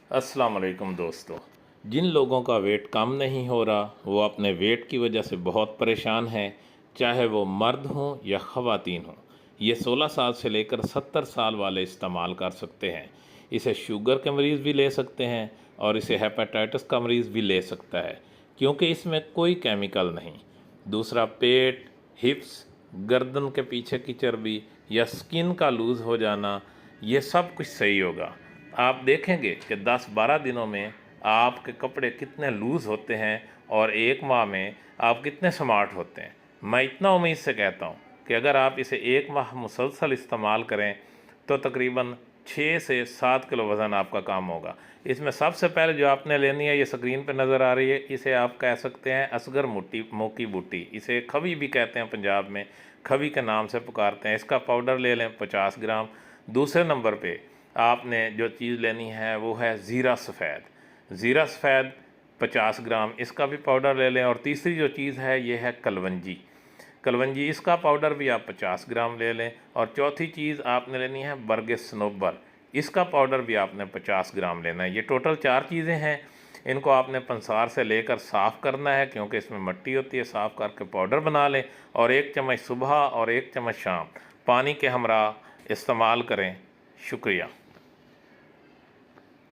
अस्सलाम वालेकुम दोस्तों। जिन लोगों का वेट कम नहीं हो रहा वो अपने वेट की वजह से बहुत परेशान हैं, चाहे वो मर्द हों या ख़वातीन हों। ये 16 साल से लेकर 70 साल वाले इस्तेमाल कर सकते हैं। इसे शुगर के मरीज़ भी ले सकते हैं और इसे हेपेटाइटिस का मरीज़ भी ले सकता है, क्योंकि इसमें कोई केमिकल नहीं। दूसरा, पेट, हिप्स, गर्दन के पीछे की चर्बी या स्किन का लूज़ हो जाना, ये सब कुछ सही होगा। आप देखेंगे कि 10-12 दिनों में आपके कपड़े कितने लूज़ होते हैं और 1 माह में आप कितने स्मार्ट होते हैं। मैं इतना उम्मीद से कहता हूँ कि अगर आप इसे 1 माह मुसलसल इस्तेमाल करें तो तकरीबन 6 से 7 किलो वज़न आपका कम होगा। इसमें सबसे पहले जो आपने लेनी है, ये स्क्रीन पर नज़र आ रही है, इसे आप कह सकते हैं असगर मोकी बूटी। इसे खवी भी कहते हैं, पंजाब में खवी के नाम से पुकारते हैं। इसका पाउडर ले लें 50 ग्राम। दूसरे नंबर पे आपने जो चीज़ लेनी है वो है ज़ीरा सफ़ेद। ज़ीरा सफ़ेद 50 ग्राम, इसका भी पाउडर ले लें। और तीसरी जो चीज़ है ये है कलवंजी। कलवंजी, इसका पाउडर भी आप 50 ग्राम ले लें। और चौथी चीज़ आपने लेनी है बरगे सनोबर, इसका पाउडर भी आपने 50 ग्राम लेना है। ये टोटल 4 चीज़ें हैं। इनको आपने पंसार से लेकर साफ़ करना है, क्योंकि इसमें मिट्टी होती है। साफ़ करके पाउडर बना लें और 1 चम्मच सुबह और 1 चम्मच शाम पानी के हमरा इस्तेमाल करें। शुक्रिया।